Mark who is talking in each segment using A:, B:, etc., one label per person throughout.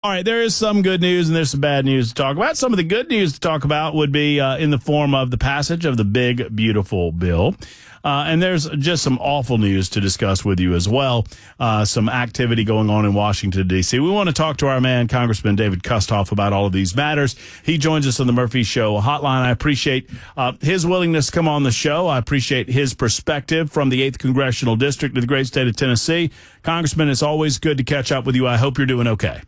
A: All right, there is some good news and there's some bad news to talk about. Some of the good news to talk about would be in the form of the passage of the big, beautiful bill. And there's just some awful news to discuss with you as well. Some activity going on in Washington, D.C. We want to talk to our man, Congressman David Kustoff, about all of these matters. He joins us on the Murphy Show hotline. I appreciate his willingness to come on the show. I appreciate his perspective from the 8th Congressional District of the great state of Tennessee. Congressman, it's always good to catch up with you. I hope you're doing okay.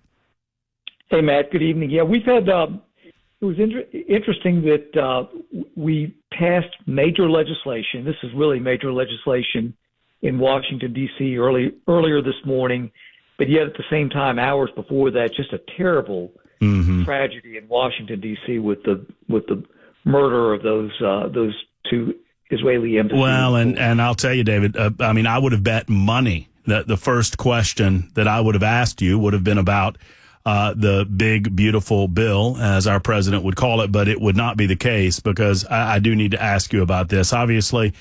B: Hey, Matt. Good evening. Yeah, we've had. It was interesting that we passed major legislation. This is really major legislation in Washington D.C. earlier this morning, but yet at the same time, hours before that, just a terrible tragedy in Washington D.C. with the murder of those two Israeli embassies.
A: Well, and I'll tell you, David. I mean, I would have bet money that the first question that I would have asked you would have been about the big, beautiful bill, as our president would call it, but it would not be the case because I do need to ask you about this. Obviously,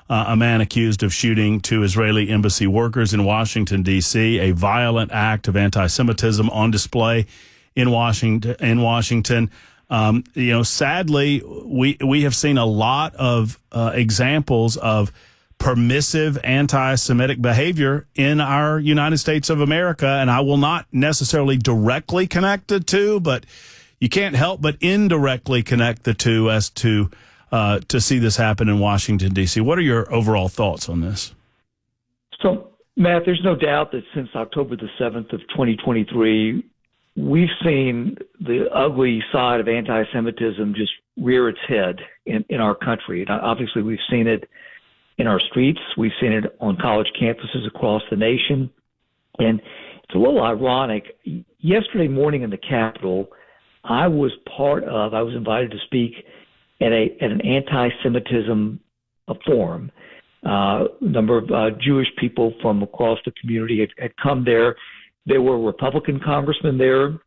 A: a man accused of shooting two Israeli embassy workers in Washington, D.C., a violent act of anti-Semitism on display in Washington. Sadly, we have seen a lot of examples of permissive anti-Semitic behavior in our United States of America, and I will not necessarily directly connect the two, but you can't help but indirectly connect the two as to see this happen in Washington, D.C. What are your overall thoughts on this?
B: So, Matt, there's no doubt that since October the 7th of 2023, we've seen the ugly side of anti-Semitism just rear its head in our country. And obviously, we've seen it in our streets. We've seen it on college campuses across the nation. And it's a little ironic. Yesterday morning in the Capitol, I was invited to speak at an anti-Semitism forum. A number of Jewish people from across the community had come there. There were Republican congressmen there.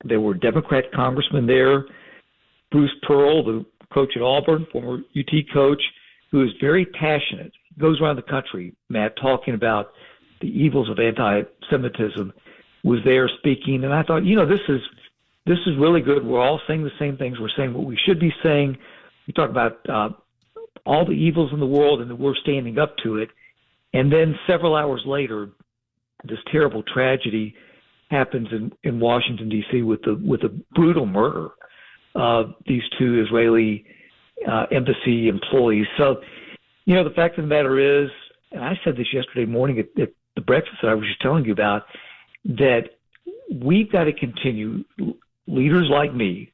B: There were Democrat congressmen there. Bruce Pearl, the coach at Auburn, former UT coach, who is very passionate, goes around the country, Matt, talking about the evils of anti-Semitism, was there speaking. And I thought, this is really good. We're all saying the same things. We're saying what we should be saying. We talk about all the evils in the world and that we're standing up to it. And then several hours later, this terrible tragedy happens in Washington, D.C. with the brutal murder of these two Israeli embassy employees. So, the fact of the matter is, and I said this yesterday morning at the breakfast that I was just telling you about, that we've got to continue, leaders like me,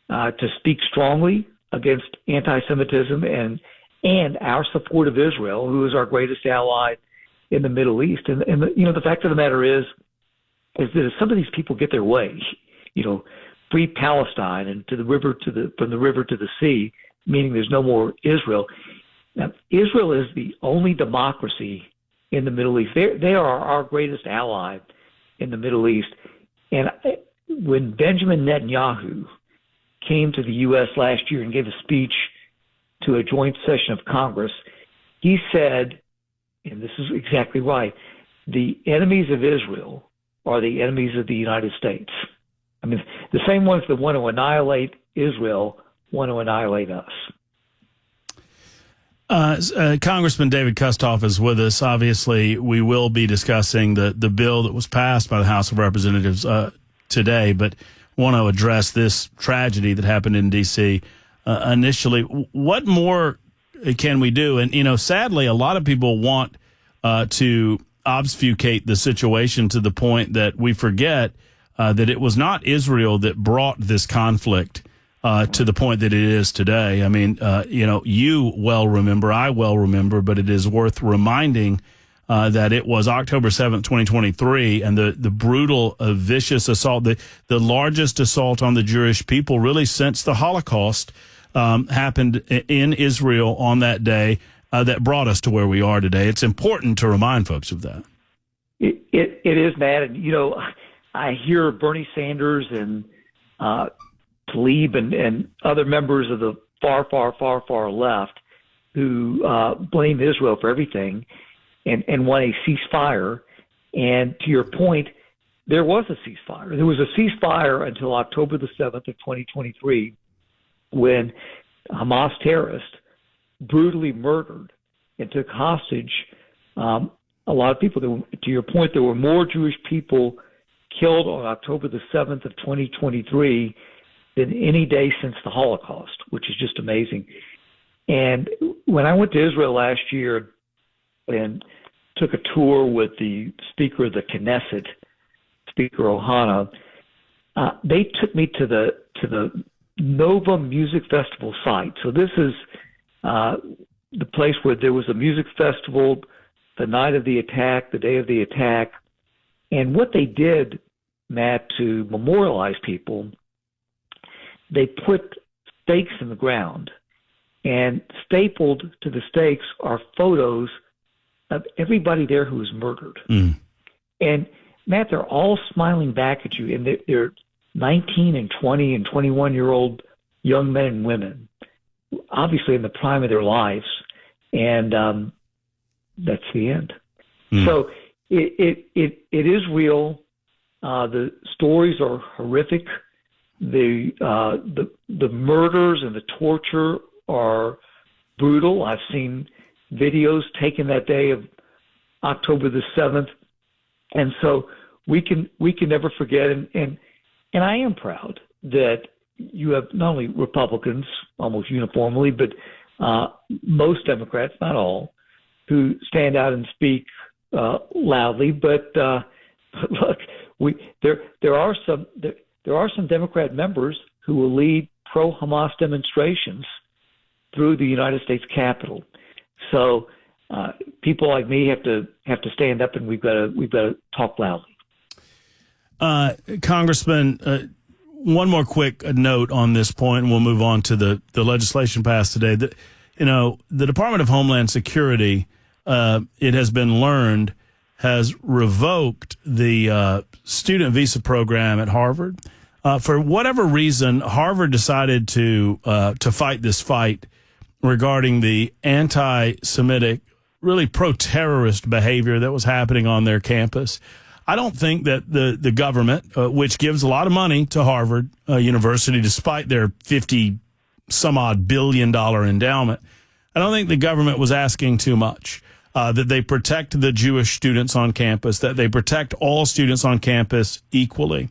B: to speak strongly against anti-Semitism and our support of Israel, who is our greatest ally in the Middle East. And the fact of the matter is that if some of these people get their way, free Palestine and from the river to the sea, meaning there's no more Israel. Now, Israel is the only democracy in the Middle East. They are our greatest ally in the Middle East. And when Benjamin Netanyahu came to the U.S. last year and gave a speech to a joint session of Congress, he said, and this is exactly right, the enemies of Israel are the enemies of the United States. I mean, the same ones that want to annihilate Israel want to annihilate us.
A: Congressman David Kustoff is with us. Obviously, we will be discussing the bill that was passed by the House of Representatives today, but want to address this tragedy that happened in D.C. Initially. What more can we do? And, sadly, a lot of people want to obfuscate the situation to the point that we forget that it was not Israel that brought this conflict to the point that it is today. I mean, you well remember, I well remember, but it is worth reminding that it was October 7th, 2023, and the brutal, vicious assault, the largest assault on the Jewish people really since the Holocaust happened in Israel on that day that brought us to where we are today. It's important to remind folks of that.
B: It is, Matt. And, I hear Bernie Sanders and Tlaib and other members of the far left who blame Israel for everything and want a ceasefire. And to your point, there was a ceasefire. There was a ceasefire until October the 7th of 2023, when Hamas terrorists brutally murdered and took hostage a lot of people. To your point, there were more Jewish people killed on October the 7th of 2023 than any day since the Holocaust, which is just amazing. And when I went to Israel last year and took a tour with the Speaker of the Knesset, Speaker Ohana, they took me to the Nova Music Festival site. So this is the place where there was a music festival the night of the attack, the day of the attack. And what they did, Matt, to memorialize people, they put stakes in the ground, and stapled to the stakes are photos of everybody there who was murdered. And Matt, they're all smiling back at you, and they're 19 and 20 and 21-year-old young men and women, obviously in the prime of their lives, and that's the end. So it is real. The stories are horrific. The murders and the torture are brutal. I've seen videos taken that day of October the 7th, and so we can never forget. And I am proud that you have not only Republicans almost uniformly, but most Democrats, not all, who stand out and speak loudly. But look, there are some Democrat members who will lead pro-Hamas demonstrations through the United States Capitol. So people like me have to stand up, and we've got to talk loudly.
A: Congressman, one more quick note on this point, and we'll move on to the legislation passed today. The Department of Homeland Security, it has been learned, has revoked the student visa program at Harvard. For whatever reason, Harvard decided to fight this fight regarding the anti-Semitic, really pro-terrorist behavior that was happening on their campus. I don't think that the government, which gives a lot of money to Harvard University, despite their $50-some-odd billion endowment, I don't think the government was asking too much. That they protect the Jewish students on campus, that they protect all students on campus equally.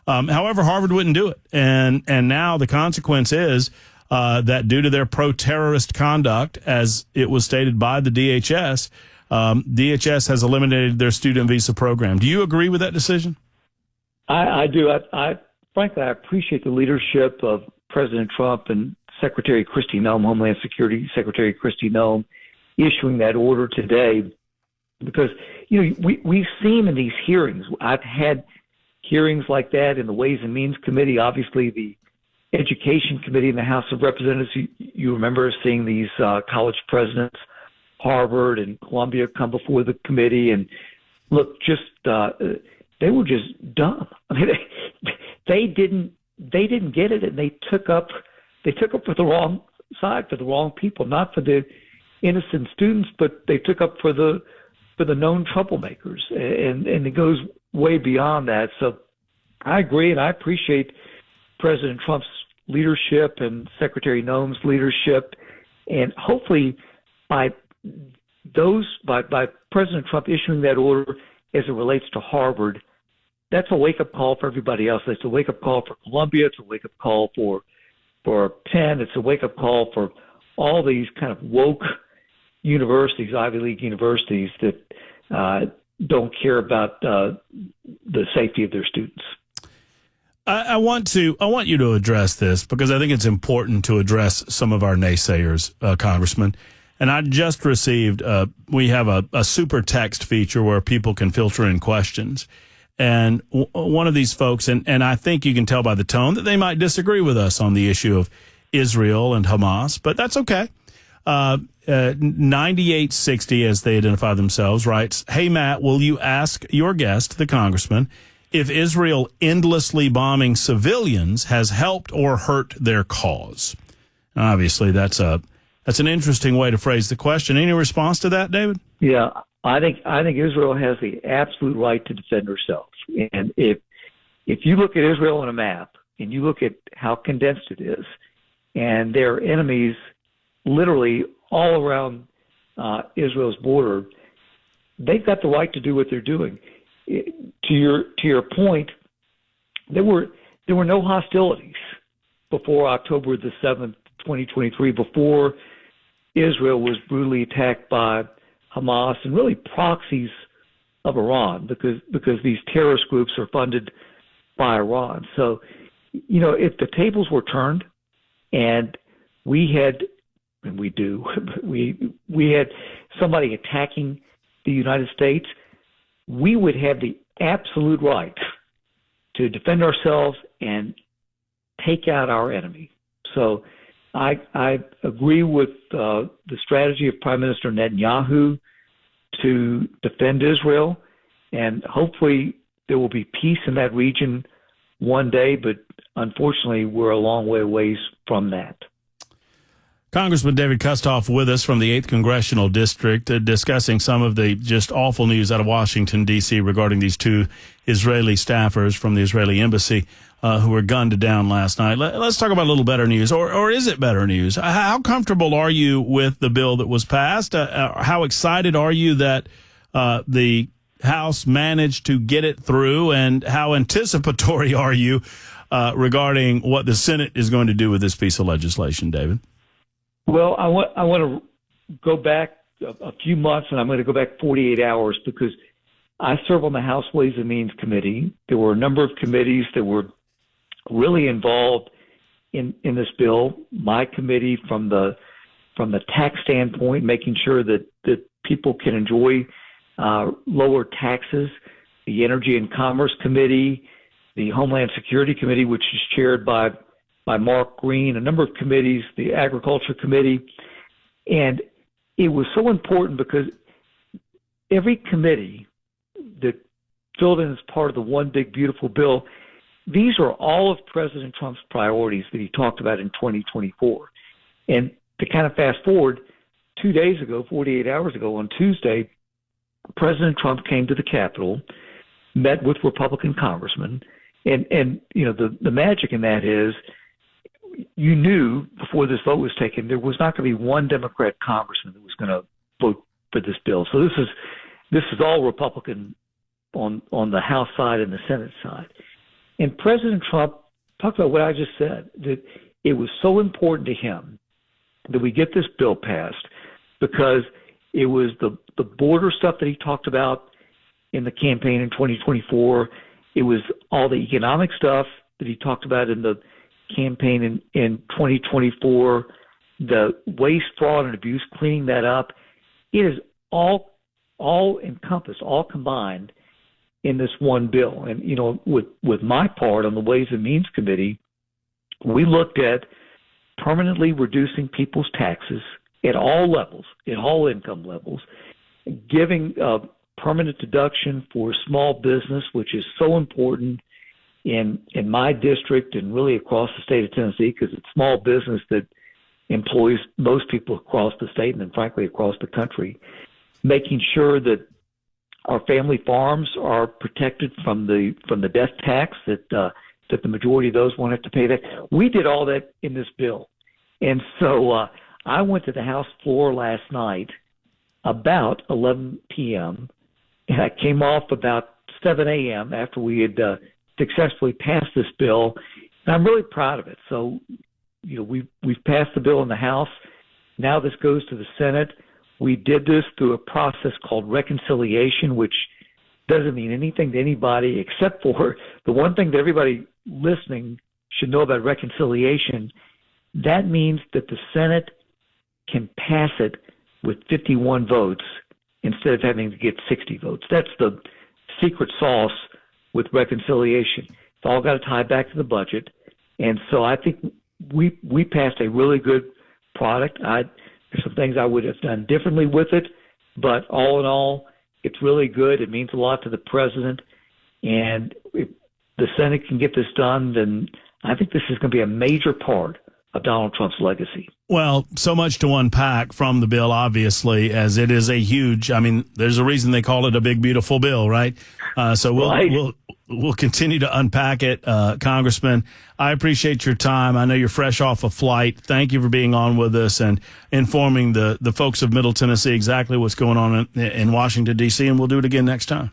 A: However, Harvard wouldn't do it. And now the consequence is that due to their pro-terrorist conduct, as it was stated by the DHS, DHS has eliminated their student visa program. Do you agree with that decision?
B: I do. Frankly, I appreciate the leadership of President Trump and Secretary Kristi Noem, Homeland Security Secretary Kristi Noem, issuing that order today, because we've seen in these hearings. I've had hearings like that in the Ways and Means Committee, obviously the Education Committee in the House of Representatives. You remember seeing these college presidents, Harvard and Columbia, come before the committee, and look, just they were just dumb. I mean, they didn't get it, and they took up for the wrong side, for the wrong people, not for the innocent students, but they took up for the known troublemakers, and it goes way beyond that. So I agree, and I appreciate President Trump's leadership and Secretary Noem's leadership, and hopefully by President Trump issuing that order as it relates to Harvard, that's a wake-up call for everybody else. It's a wake-up call for Columbia. It's a wake-up call for Penn. It's a wake-up call for all these kind of woke universities, Ivy League universities, that don't care about the safety of their students.
A: I want you to address this, because I think it's important to address some of our naysayers, Congressman. And I just received, we have a super text feature where people can filter in questions. And one of these folks, and I think you can tell by the tone that they might disagree with us on the issue of Israel and Hamas, but that's okay. 9860, as they identify themselves, writes, "Hey, Matt, will you ask your guest, the congressman, if Israel endlessly bombing civilians has helped or hurt their cause?" And obviously, that's an interesting way to phrase the question. Any response to that, David?
B: Yeah, I think Israel has the absolute right to defend herself. And if you look at Israel on a map and you look at how condensed it is, and there are enemies literally all around Israel's border, they've got the right to do what they're doing. To your point, there were no hostilities before October the 7th, 2023, before Israel was brutally attacked by Hamas and really proxies of Iran, because these terrorist groups are funded by Iran. So, if the tables were turned and we had somebody attacking the United States, we would have the absolute right to defend ourselves and take out our enemy. So I agree with the strategy of Prime Minister Netanyahu to defend Israel, and hopefully there will be peace in that region one day, but unfortunately we're a long way away from that.
A: Congressman David Kustoff with us from the 8th Congressional District, discussing some of the just awful news out of Washington, D.C. regarding these two Israeli staffers from the Israeli embassy who were gunned down last night. Let's talk about a little better news, or is it better news? How comfortable are you with the bill that was passed? How excited are you that the House managed to get it through, and how anticipatory are you regarding what the Senate is going to do with this piece of legislation, David?
B: Well, I want to go back a few months, and I'm going to go back 48 hours, because I serve on the House Ways and Means Committee. There were a number of committees that were really involved in this bill. My committee, from the tax standpoint, making sure that people can enjoy lower taxes. The Energy and Commerce Committee, the Homeland Security Committee, which is chaired by Mark Green, a number of committees, the Agriculture Committee. And it was so important because every committee that filled in as part of the One Big Beautiful Bill, these are all of President Trump's priorities that he talked about in 2024. And to kind of fast forward, 2 days ago, 48 hours ago, on Tuesday, President Trump came to the Capitol, met with Republican congressmen, and the magic in that is, you knew before this vote was taken there was not going to be one Democrat congressman that was going to vote for this bill. So this is all Republican on the House side and the Senate side. And President Trump talked about what I just said, that it was so important to him that we get this bill passed, because it was the border stuff that he talked about in the campaign in 2024. It was all the economic stuff that he talked about in the campaign in 2024, the waste, fraud, and abuse, cleaning that up. It is all encompassed, all combined in this one bill. And, with my part on the Ways and Means Committee, we looked at permanently reducing people's taxes at all levels, at all income levels, giving a permanent deduction for small business, which is so important in my district and really across the state of Tennessee, because it's small business that employs most people across the state and then frankly across the country. Making sure that our family farms are protected from the death tax, that the majority of those won't have to pay that. We did all that in this bill. And so I went to the House floor last night about 11 p.m. and I came off about 7 a.m. after we had successfully passed this bill, and I'm really proud of it. So, we've passed the bill in the House. Now this goes to the Senate. We did this through a process called reconciliation, which doesn't mean anything to anybody except for the one thing that everybody listening should know about reconciliation. That means that the Senate can pass it with 51 votes instead of having to get 60 votes. That's the secret sauce with reconciliation. It's all got to tie back to the budget. And so I think we passed a really good product. There's some things I would have done differently with it, but all in all, it's really good. It means a lot to the president. And if the Senate can get this done, then I think this is going to be a major part of Donald Trump's legacy.
A: Well, so much to unpack from the bill, obviously, as it is there's a reason they call it a big, beautiful bill, right? So we'll We'll continue to unpack it, Congressman. I appreciate your time. I know you're fresh off a flight. Thank you for being on with us and informing the folks of Middle Tennessee exactly what's going on in Washington, D.C., and we'll do it again next time.